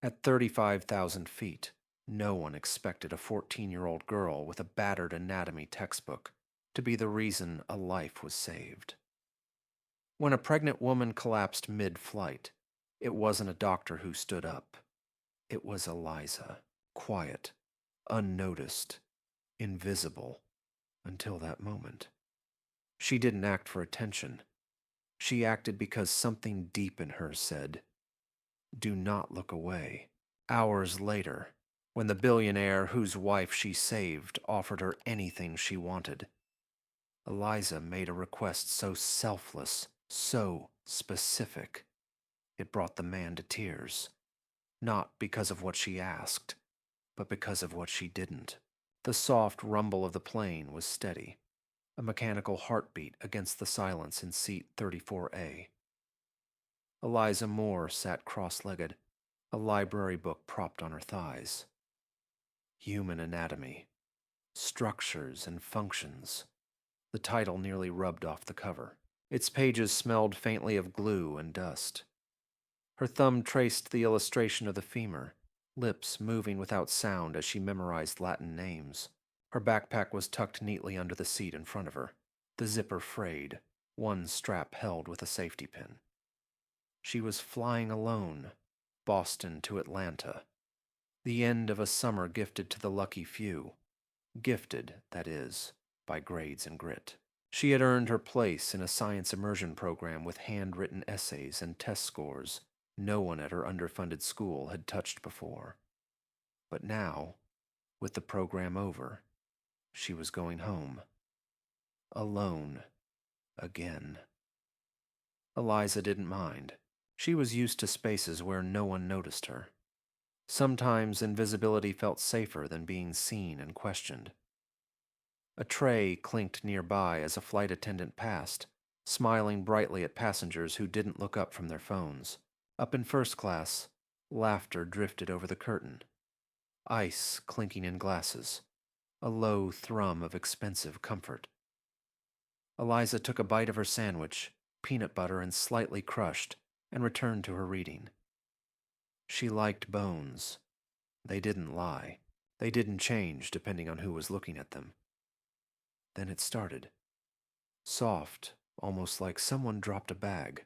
At 35,000 feet, no one expected a 14-year-old girl with a battered anatomy textbook to be the reason a life was saved. When a pregnant woman collapsed mid-flight, it wasn't a doctor who stood up. It was Eliza, quiet, unnoticed, invisible, until that moment. She didn't act for attention. She acted because something deep in her said, "Do not look away." Hours later, when the billionaire whose wife she saved offered her anything she wanted, Eliza made a request so selfless, so specific, it brought the man to tears. Not because of what she asked, but because of what she didn't. The soft rumble of the plane was steady, a mechanical heartbeat against the silence in seat 34A. Eliza Moore sat cross-legged, a library book propped on her thighs. Human Anatomy, Structures and Functions. The title nearly rubbed off the cover. Its pages smelled faintly of glue and dust. Her thumb traced the illustration of the femur, lips moving without sound as she memorized Latin names. Her backpack was tucked neatly under the seat in front of her, the zipper frayed, one strap held with a safety pin. She was flying alone, Boston to Atlanta. The end of a summer gifted to the lucky few. Gifted, that is, by grades and grit. She had earned her place in a science immersion program with handwritten essays and test scores no one at her underfunded school had touched before. But now, with the program over, she was going home. Alone. Again. Eliza didn't mind. She was used to spaces where no one noticed her. Sometimes invisibility felt safer than being seen and questioned. A tray clinked nearby as a flight attendant passed, smiling brightly at passengers who didn't look up from their phones. Up in first class, laughter drifted over the curtain. Ice clinking in glasses, a low thrum of expensive comfort. Eliza took a bite of her sandwich, peanut butter and slightly crushed, and returned to her reading. She liked bones. They didn't lie. They didn't change depending on who was looking at them. Then it started. Soft, almost like someone dropped a bag.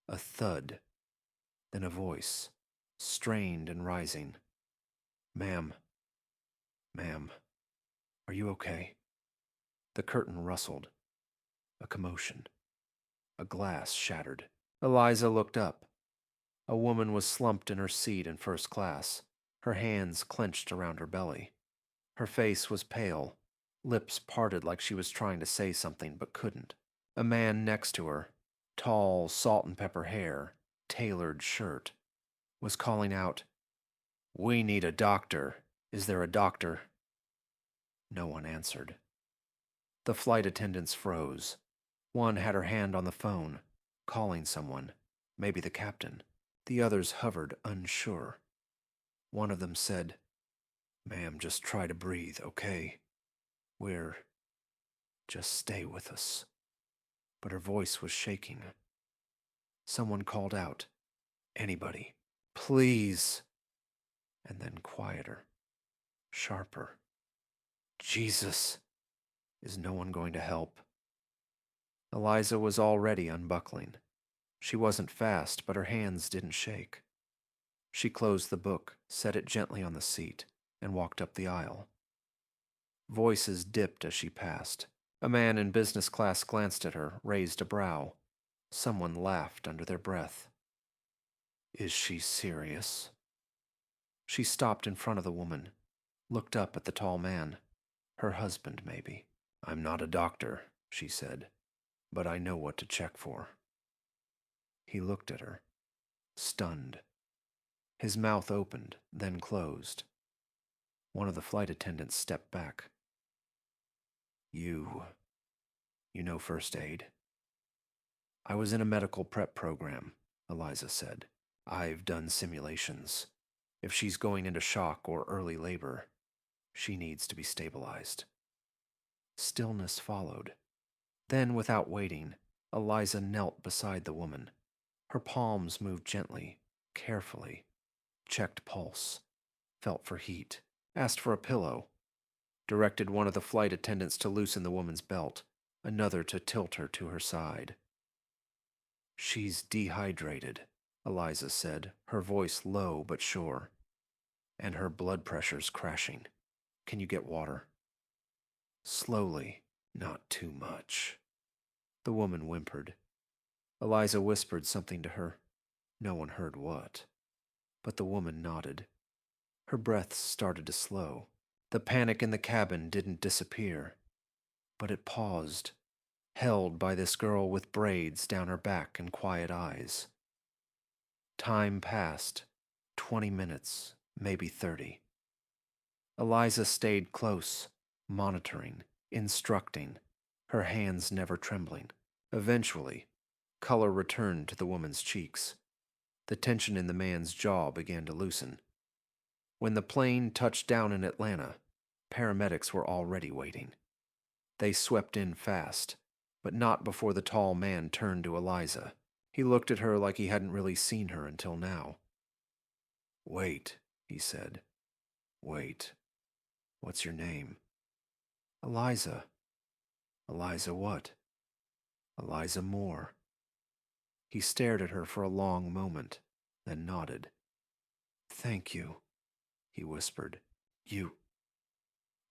A thud. Then a voice, strained and rising. "Ma'am. Ma'am. Are you okay?" The curtain rustled. A commotion. A glass shattered. Eliza looked up. A woman was slumped in her seat in first class, her hands clenched around her belly. Her face was pale, lips parted like she was trying to say something but couldn't. A man next to her, tall, salt and pepper hair, tailored shirt, was calling out, "We need a doctor. Is there a doctor?" No one answered. The flight attendants froze. One had her hand on the phone, calling someone, maybe the captain. The others hovered, unsure. One of them said, "Ma'am, just try to breathe, okay? Just stay with us." But her voice was shaking. Someone called out, "Anybody, please." And then quieter, sharper. "Jesus, is no one going to help?" Eliza was already unbuckling. She wasn't fast, but her hands didn't shake. She closed the book, set it gently on the seat, and walked up the aisle. Voices dipped as she passed. A man in business class glanced at her, raised a brow. Someone laughed under their breath. "Is she serious?" She stopped in front of the woman, looked up at the tall man. Her husband, maybe. "I'm not a doctor," she said, "but I know what to check for." He looked at her, stunned. His mouth opened, then closed. One of the flight attendants stepped back. You know first aid?" "I was in a medical prep program," Eliza said. "I've done simulations. If she's going into shock or early labor, she needs to be stabilized." Stillness followed. Then, without waiting, Eliza knelt beside the woman. Her palms moved gently, carefully, checked pulse, felt for heat, asked for a pillow, directed one of the flight attendants to loosen the woman's belt, another to tilt her to her side. "She's dehydrated," Eliza said, her voice low but sure. "And her blood pressure's crashing. Can you get water?" "Slowly, not too much." The woman whimpered. Eliza whispered something to her. No one heard what. But the woman nodded. Her breath started to slow. The panic in the cabin didn't disappear, but it paused, held by this girl with braids down her back and quiet eyes. Time passed, 20 minutes, maybe 30. Eliza stayed close, monitoring, instructing, her hands never trembling. Eventually, color returned to the woman's cheeks. The tension in the man's jaw began to loosen. When the plane touched down in Atlanta, paramedics were already waiting. They swept in fast, but not before the tall man turned to Eliza. He looked at her like he hadn't really seen her until now. "Wait," he said. "Wait. What's your name?" "Eliza." "Eliza what?" "Eliza Moore." He stared at her for a long moment, then nodded. "Thank you," he whispered. You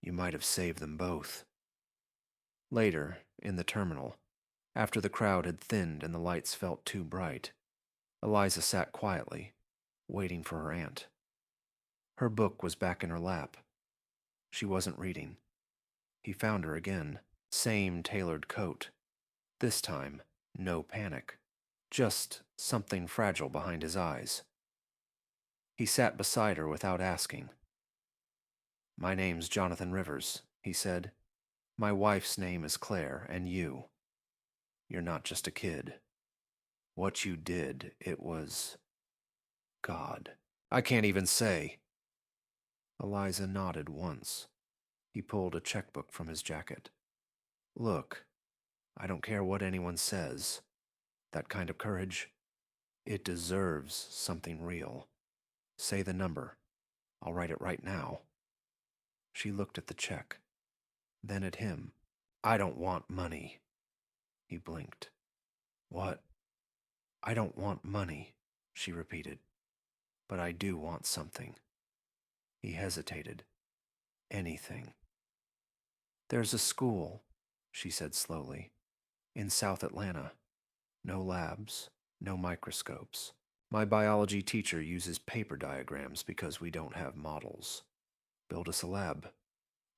might have saved them both." Later, in the terminal, after the crowd had thinned and the lights felt too bright, Eliza sat quietly, waiting for her aunt. Her book was back in her lap. She wasn't reading. He found her again, same tailored coat. This time, no panic, just something fragile behind his eyes. He sat beside her without asking. "My name's Jonathan Rivers," he said. "My wife's name is Claire, and you're not just a kid. What you did, it was... God, I can't even say." Eliza nodded once. He pulled a checkbook from his jacket. "Look, I don't care what anyone says. That kind of courage, it deserves something real. Say the number. I'll write it right now." She looked at the check, then at him. "I don't want money." He blinked. "What?" "I don't want money," she repeated. "But I do want something." He hesitated. "Anything." "There's a school," she said slowly, "in South Atlanta. No labs, no microscopes. My biology teacher uses paper diagrams because we don't have models. Build us a lab.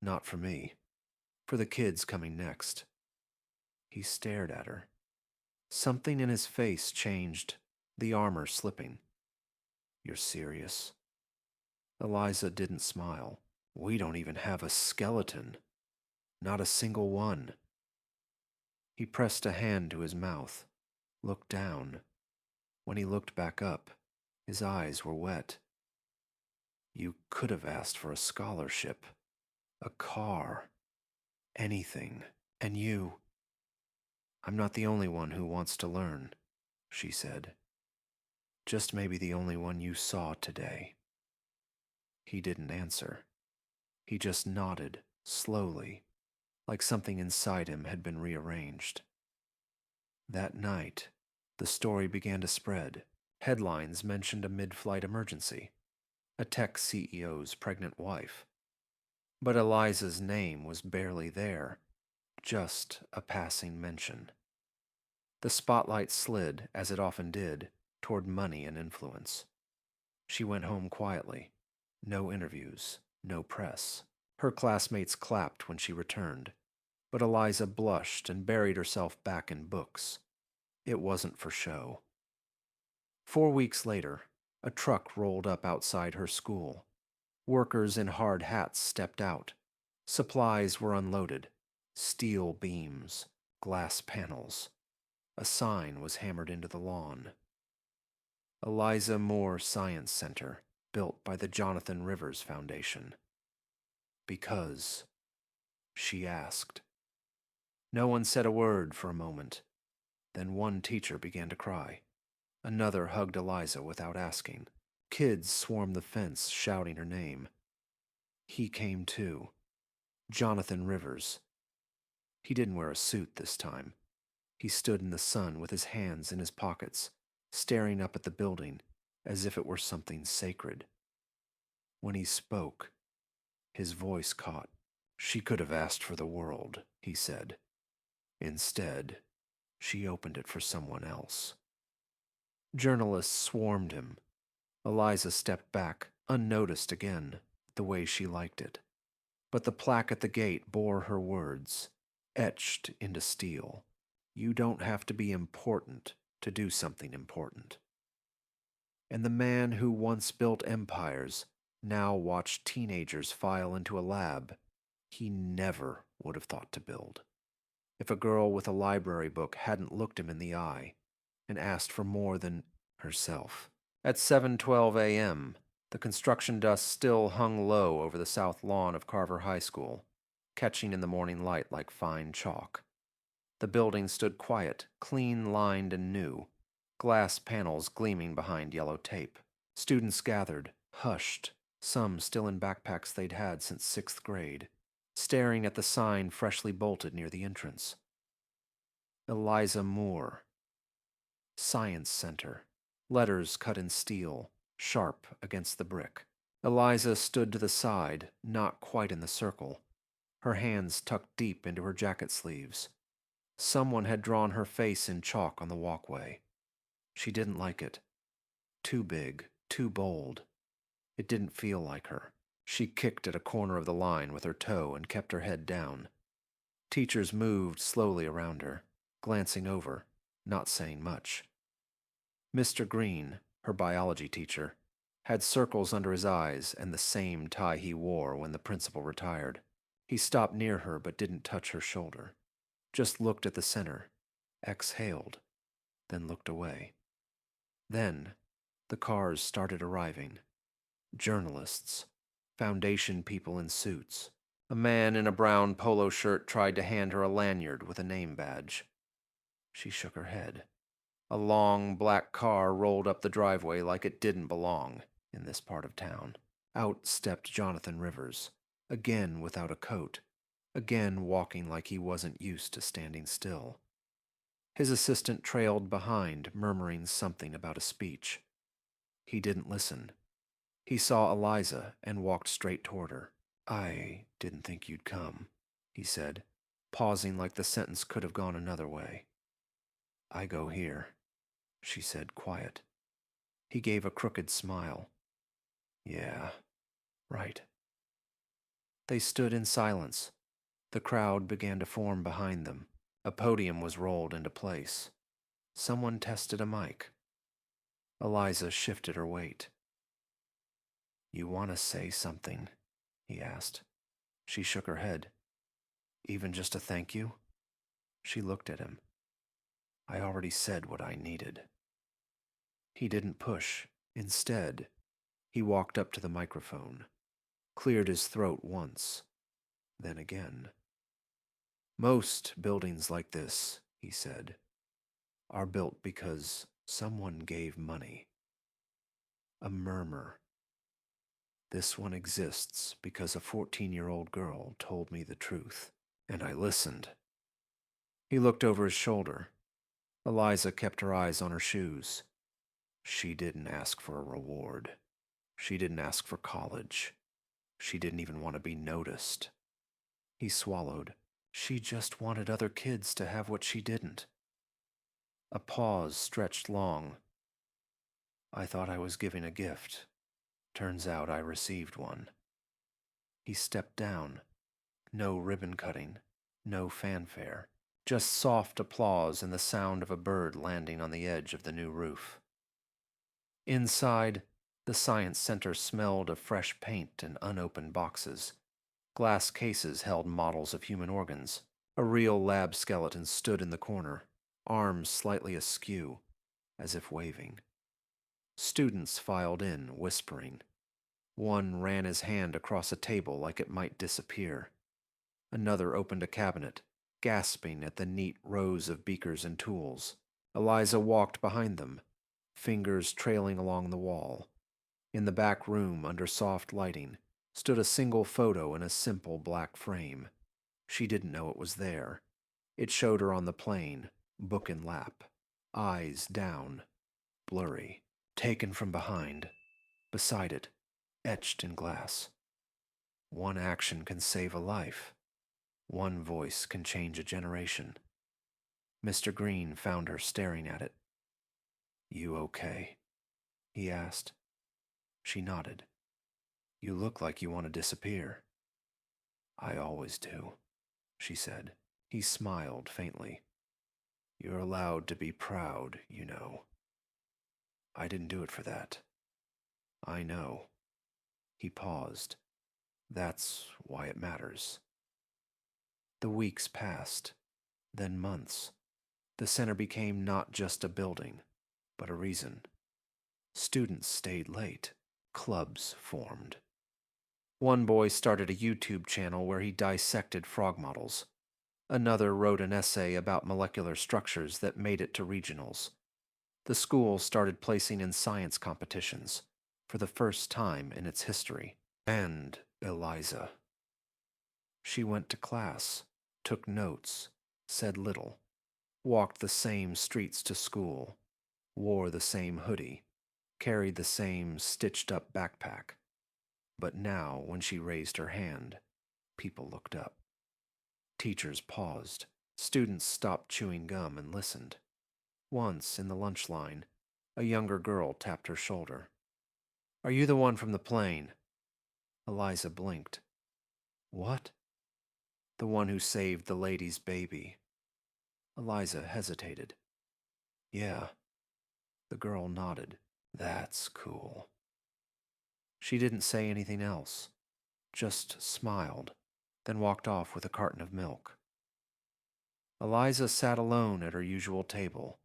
Not for me. For the kids coming next." He stared at her. Something in his face changed, the armor slipping. "You're serious?" Eliza didn't smile. "We don't even have a skeleton. Not a single one." He pressed a hand to his mouth, looked down. When he looked back up, his eyes were wet. "You could have asked for a scholarship, a car, anything, and you—" "I'm not the only one who wants to learn," she said. "Just maybe the only one you saw today." He didn't answer. He just nodded, slowly, like something inside him had been rearranged. That night, the story began to spread. Headlines mentioned a mid-flight emergency, a tech CEO's pregnant wife. But Eliza's name was barely there, just a passing mention. The spotlight slid, as it often did, toward money and influence. She went home quietly. No interviews, no press. Her classmates clapped when she returned, but Eliza blushed and buried herself back in books. It wasn't for show. 4 weeks later, a truck rolled up outside her school. Workers in hard hats stepped out. Supplies were unloaded. Steel beams, glass panels. A sign was hammered into the lawn. Eliza Moore Science Center, built by the Jonathan Rivers Foundation. Because she asked. No one said a word for a moment. Then one teacher began to cry. Another hugged Eliza without asking. Kids swarmed the fence, shouting her name. He came too. Jonathan Rivers. He didn't wear a suit this time. He stood in the sun with his hands in his pockets, staring up at the building as if it were something sacred. When he spoke, his voice caught. She could have asked for the world, he said. Instead, she opened it for someone else. Journalists swarmed him. Eliza stepped back, unnoticed again, the way she liked it. But the plaque at the gate bore her words, etched into steel. You don't have to be important to do something important. And the man who once built empires now watched teenagers file into a lab he never would have thought to build. If a girl with a library book hadn't looked him in the eye and asked for more than herself. At 7:12 a.m., the construction dust still hung low over the south lawn of Carver High School, catching in the morning light like fine chalk. The building stood quiet, clean-lined and new, glass panels gleaming behind yellow tape. Students gathered, hushed, some still in backpacks they'd had since 6th grade, staring at the sign freshly bolted near the entrance. Eliza Moore. Science Center. Letters cut in steel, sharp against the brick. Eliza stood to the side, not quite in the circle, her hands tucked deep into her jacket sleeves. Someone had drawn her face in chalk on the walkway. She didn't like it. Too big, too bold. It didn't feel like her. She kicked at a corner of the line with her toe and kept her head down. Teachers moved slowly around her, glancing over, not saying much. Mr. Green, her biology teacher, had circles under his eyes and the same tie he wore when the principal retired. He stopped near her but didn't touch her shoulder. Just looked at the center, exhaled, then looked away. Then, the cars started arriving. Journalists, Foundation people in suits. A man in a brown polo shirt tried to hand her a lanyard with a name badge. She shook her head. A long, black car rolled up the driveway like it didn't belong in this part of town. Out stepped Jonathan Rivers, again without a coat, again walking like he wasn't used to standing still. His assistant trailed behind, murmuring something about a speech. He didn't listen. He saw Eliza and walked straight toward her. I didn't think you'd come, he said, pausing like the sentence could have gone another way. I go here, she said, quiet. He gave a crooked smile. Yeah, right. They stood in silence. The crowd began to form behind them. A podium was rolled into place. Someone tested a mic. Eliza shifted her weight. You want to say something? He asked. She shook her head. Even just a thank you? She looked at him. I already said what I needed. He didn't push. Instead, he walked up to the microphone, cleared his throat once, then again. Most buildings like this, he said, are built because someone gave money. A murmur. This one exists because a 14-year-old girl told me the truth, and I listened. He looked over his shoulder. Eliza kept her eyes on her shoes. She didn't ask for a reward. She didn't ask for college. She didn't even want to be noticed. He swallowed. She just wanted other kids to have what she didn't. A pause stretched long. I thought I was giving a gift. Turns out I received one. He stepped down. No ribbon cutting, no fanfare, just soft applause and the sound of a bird landing on the edge of the new roof. Inside, the science center smelled of fresh paint and unopened boxes. Glass cases held models of human organs. A real lab skeleton stood in the corner, arms slightly askew, as if waving. Students filed in, whispering. One ran his hand across a table like it might disappear. Another opened a cabinet, gasping at the neat rows of beakers and tools. Eliza walked behind them, fingers trailing along the wall. In the back room, under soft lighting, stood a single photo in a simple black frame. She didn't know it was there. It showed her on the plane, book in lap, eyes down, blurry, taken from behind. Beside it, etched in glass. One action can save a life. One voice can change a generation. Mr. Green found her staring at it. "You okay?" he asked. She nodded. "You look like you want to disappear." "I always do," she said. He smiled faintly. "You're allowed to be proud, you know." "I didn't do it for that." "I know." He paused. "That's why it matters." The weeks passed, then months. The center became not just a building, but a reason. Students stayed late. Clubs formed. One boy started a YouTube channel where he dissected frog models. Another wrote an essay about molecular structures that made it to regionals. The school started placing in science competitions for the first time in its history. And Eliza. She went to class, took notes, said little, walked the same streets to school, wore the same hoodie, carried the same stitched-up backpack. But now, when she raised her hand, people looked up. Teachers paused. Students stopped chewing gum and listened. Once, in the lunch line, a younger girl tapped her shoulder. "Are you the one from the plane?" Eliza blinked. "What?" "The one who saved the lady's baby." Eliza hesitated. "Yeah." The girl nodded. "That's cool." She didn't say anything else, just smiled, then walked off with a carton of milk. Eliza sat alone at her usual table,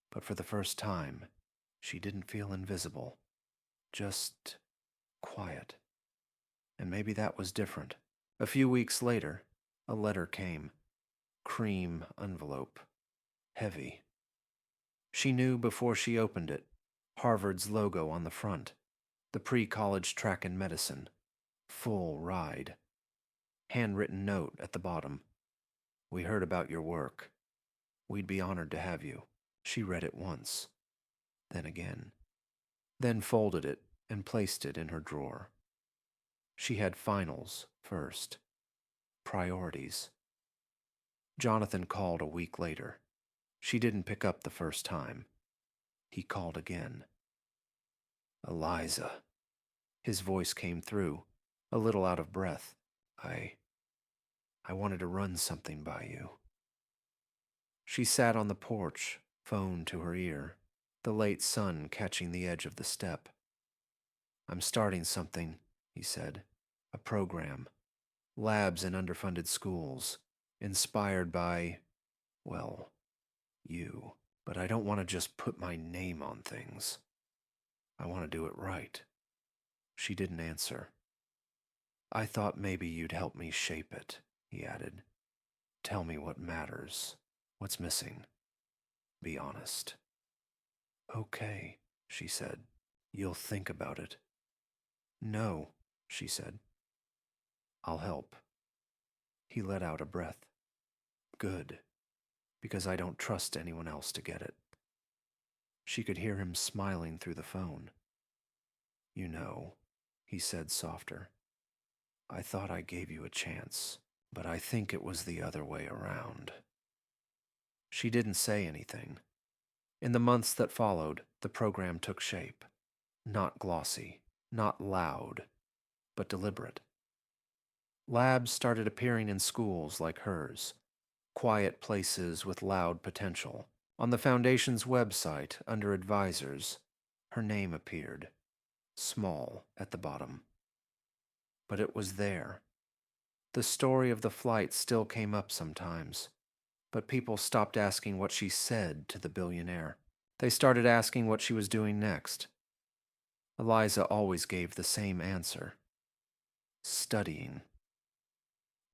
but for the first time, she didn't feel invisible, just quiet. And maybe that was different. A few weeks later, a letter came. Cream envelope. Heavy. She knew before she opened it. Harvard's logo on the front. The pre-college track in medicine. Full ride. Handwritten note at the bottom. "We heard about your work. We'd be honored to have you." She read it once. Then again. Then folded it and placed it in her drawer. She had finals first. Priorities. Jonathan called a week later. She didn't pick up the first time. He called again. "Eliza." His voice came through, a little out of breath. I wanted to run something by you." She sat on the porch, phone to her ear, the late sun catching the edge of the step. "I'm starting something," he said. "A program. Labs in underfunded schools. Inspired by, well, you. But I don't want to just put my name on things. I want to do it right." She didn't answer. "I thought maybe you'd help me shape it," he added. "Tell me what matters. What's missing? Be honest." "Okay," she said. "You'll think about it." "No," she said. "I'll help." He let out a breath. "Good, because I don't trust anyone else to get it." She could hear him smiling through the phone. "You know," he said softer, "I thought I gave you a chance, but I think it was the other way around." She didn't say anything. In the months that followed, the program took shape. Not glossy, not loud, but deliberate. Labs started appearing in schools like hers, quiet places with loud potential. On the Foundation's website, under advisors, her name appeared, small at the bottom. But it was there. The story of the flight still came up sometimes, but people stopped asking what she said to the billionaire. They started asking what she was doing next. Eliza always gave the same answer. Studying.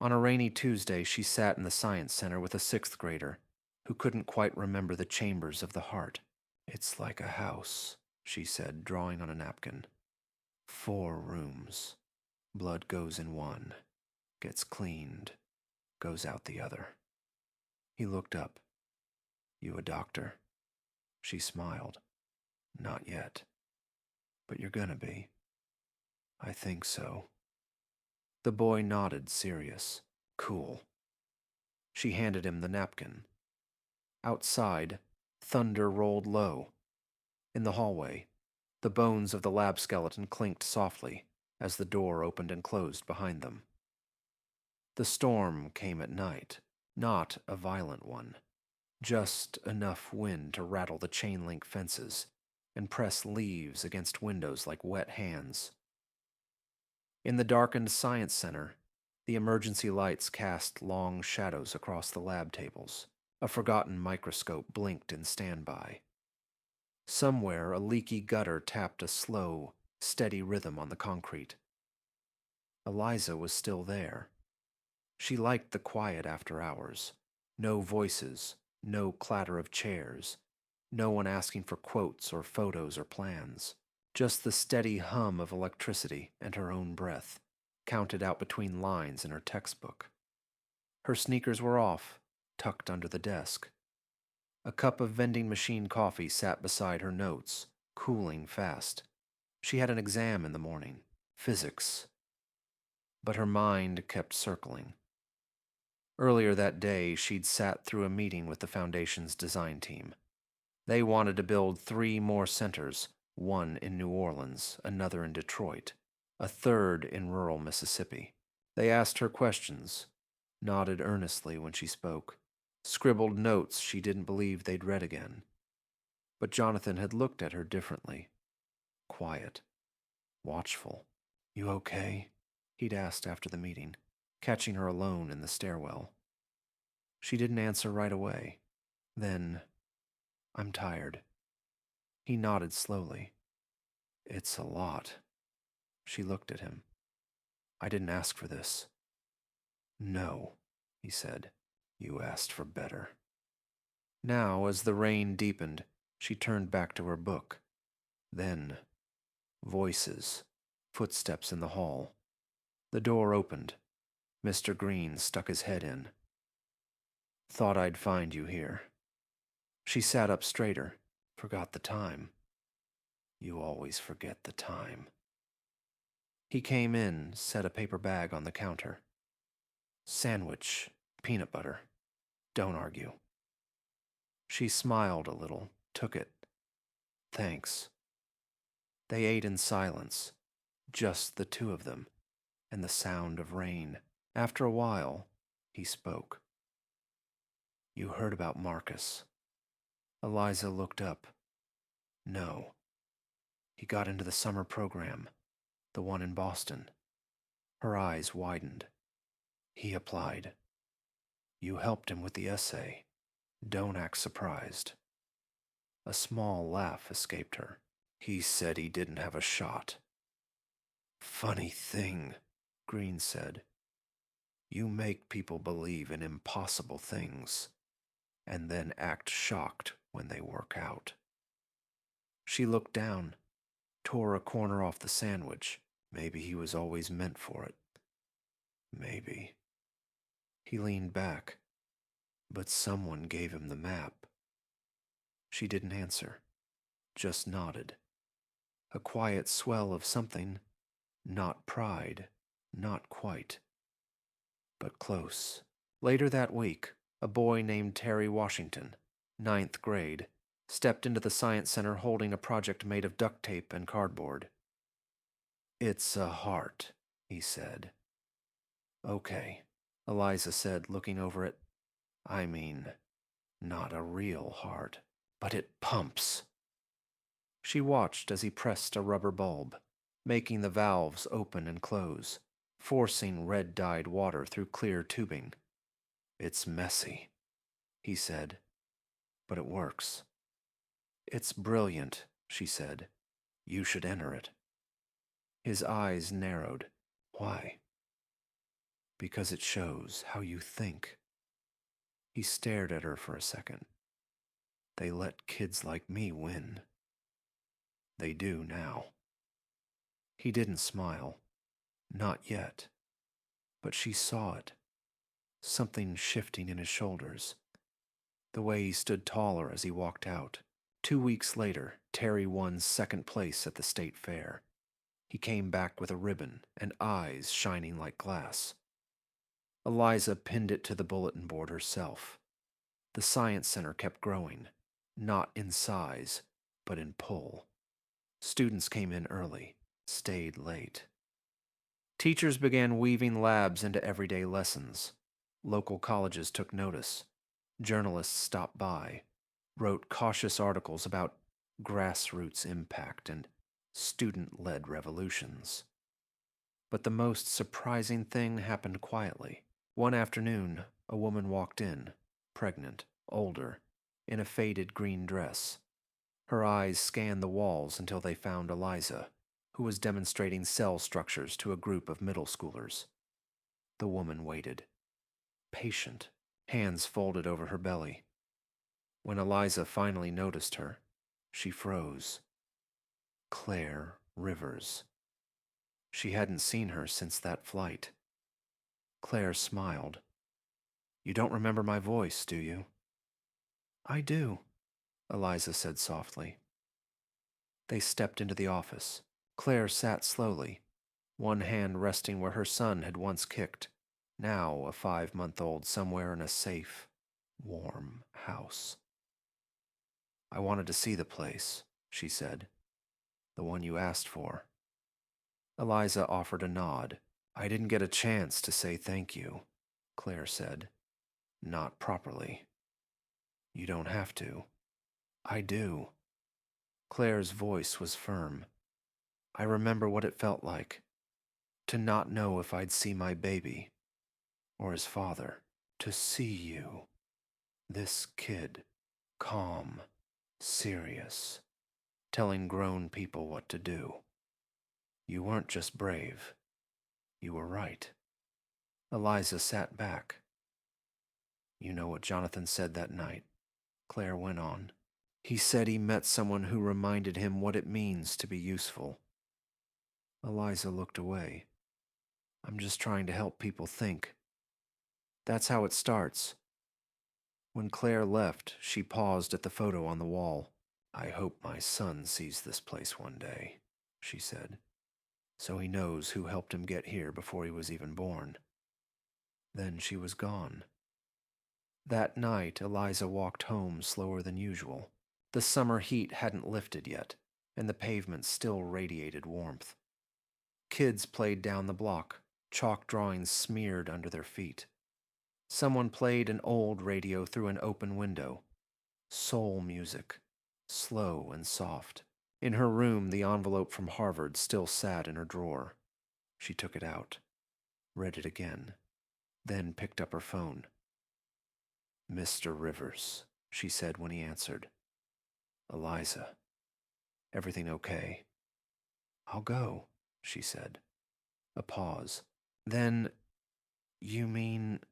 On a rainy Tuesday, she sat in the science center with a sixth grader who couldn't quite remember the chambers of the heart. "It's like a house," she said, drawing on a napkin. 4 rooms. Blood goes in one, gets cleaned, goes out the other. He looked up. You a doctor? She smiled. Not yet. But you're gonna be. I think so. The boy nodded, serious. Cool. She handed him the napkin. Outside, thunder rolled low. In the hallway, the bones of the lab skeleton clinked softly as the door opened and closed behind them. The storm came at night, not a violent one, just enough wind to rattle the chain-link fences and press leaves against windows like wet hands. In the darkened science center, the emergency lights cast long shadows across the lab tables. A forgotten microscope blinked in standby. Somewhere, a leaky gutter tapped a slow, steady rhythm on the concrete. Eliza was still there. She liked the quiet after hours. No voices, no clatter of chairs, no one asking for quotes or photos or plans. Just the steady hum of electricity and her own breath, counted out between lines in her textbook. Her sneakers were off, tucked under the desk. A cup of vending machine coffee sat beside her notes, cooling fast. She had an exam in the morning, physics. But her mind kept circling. Earlier that day, she'd sat through a meeting with the Foundation's design team. They wanted to build 3 more centers, one in New Orleans, another in Detroit, a third in rural Mississippi. They asked her questions, nodded earnestly when she spoke, scribbled notes she didn't believe they'd read again. But Jonathan had looked at her differently. Quiet, watchful. You okay? He'd asked after the meeting, catching her alone in the stairwell. She didn't answer right away. Then, I'm tired. He nodded slowly. It's a lot. She looked at him. I didn't ask for this. No, he said. You asked for better. Now, as the rain deepened, she turned back to her book. Then, voices, footsteps in the hall. The door opened. Mr. Green stuck his head in. Thought I'd find you here. She sat up straighter. Forgot the time. You always forget the time. He came in, set a paper bag on the counter. Sandwich, peanut butter. Don't argue. She smiled a little, took it. Thanks. They ate in silence, just the two of them, and the sound of rain. After a while, he spoke. You heard about Marcus. Eliza looked up. No. He got into the summer program, the one in Boston. Her eyes widened. He applied. You helped him with the essay. Don't act surprised. A small laugh escaped her. He said he didn't have a shot. Funny thing, Green said. You make people believe in impossible things, and then act shocked when they work out. She looked down, tore a corner off the sandwich. Maybe he was always meant for it. Maybe. He leaned back, but someone gave him the map. She didn't answer, just nodded. A quiet swell of something, not pride, not quite, but close. Later that week, a boy named Terry Washington, 9th grade, stepped into the science center holding a project made of duct tape and cardboard. It's a heart, he said. Okay, Eliza said, looking over it. I mean, not a real heart, but it pumps. She watched as he pressed a rubber bulb, making the valves open and close, forcing red-dyed water through clear tubing. It's messy, he said, but it works. It's brilliant, she said. You should enter it. His eyes narrowed. Why? Because it shows how you think. He stared at her for a second. They let kids like me win. They do now. He didn't smile. Not yet. But she saw it. Something shifting in his shoulders. The way he stood taller as he walked out. 2 weeks later, Terry won second place at the state fair. He came back with a ribbon and eyes shining like glass. Eliza pinned it to the bulletin board herself. The science center kept growing, not in size, but in pull. Students came in early, stayed late. Teachers began weaving labs into everyday lessons. Local colleges took notice. Journalists stopped by, wrote cautious articles about grassroots impact and student-led revolutions. But the most surprising thing happened quietly. One afternoon, a woman walked in, pregnant, older, in a faded green dress. Her eyes scanned the walls until they found Eliza, who was demonstrating cell structures to a group of middle schoolers. The woman waited, patient, hands folded over her belly. When Eliza finally noticed her, she froze. Claire Rivers. She hadn't seen her since that flight. Claire smiled. "You don't remember my voice, do you?" "I do," Eliza said softly. They stepped into the office. Claire sat slowly, one hand resting where her son had once kicked, now a 5-month-old somewhere in a safe, warm house. "I wanted to see the place," she said. "The one you asked for." Eliza offered a nod. "I didn't get a chance to say thank you," Claire said. "Not properly." "You don't have to." "I do." Claire's voice was firm. "I remember what it felt like, to not know if I'd see my baby, or his father. To see you, this kid, calm, serious, telling grown people what to do. You weren't just brave, you were right." Eliza sat back. "You know what Jonathan said that night," Claire went on. "He said he met someone who reminded him what it means to be useful." Eliza looked away. "I'm just trying to help people think. That's how it starts." When Claire left, she paused at the photo on the wall. "I hope my son sees this place one day," she said, "so he knows who helped him get here before he was even born." Then she was gone. That night, Eliza walked home slower than usual. The summer heat hadn't lifted yet, and the pavement still radiated warmth. Kids played down the block, chalk drawings smeared under their feet. Someone played an old radio through an open window. Soul music, slow and soft. In her room, the envelope from Harvard still sat in her drawer. She took it out, read it again, then picked up her phone. "Mr. Rivers," she said when he answered. "Eliza, everything okay?" "I'll go," she said. A pause. Then, "You mean—"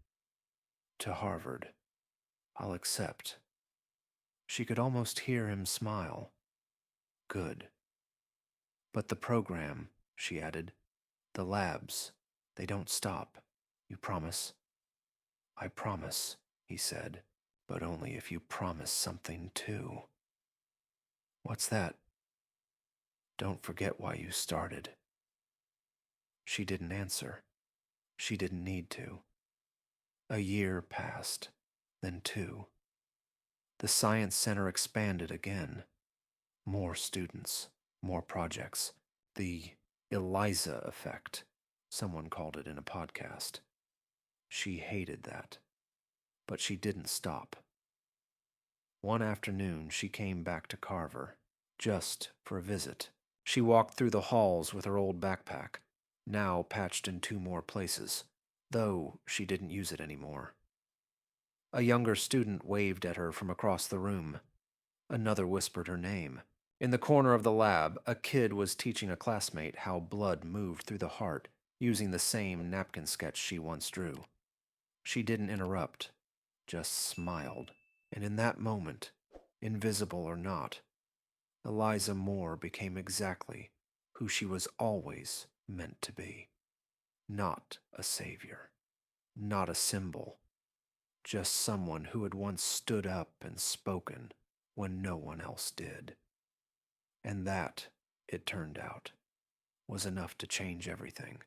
"To Harvard. I'll accept." She could almost hear him smile. "Good. But the program," she added, "the labs, they don't stop. You promise?" "I promise," he said, "but only if you promise something too." "What's that?" "Don't forget why you started." She didn't answer. She didn't need to. A year passed, then 2. The Science Center expanded again. More students, more projects. The Eliza effect, someone called it in a podcast. She hated that. But she didn't stop. One afternoon, she came back to Carver, just for a visit. She walked through the halls with her old backpack, now patched in 2 more places, though she didn't use it anymore. A younger student waved at her from across the room. Another whispered her name. In the corner of the lab, a kid was teaching a classmate how blood moved through the heart using the same napkin sketch she once drew. She didn't interrupt, just smiled. And in that moment, invisible or not, Eliza Moore became exactly who she was always meant to be. Not a savior, not a symbol, just someone who had once stood up and spoken when no one else did. And that, it turned out, was enough to change everything.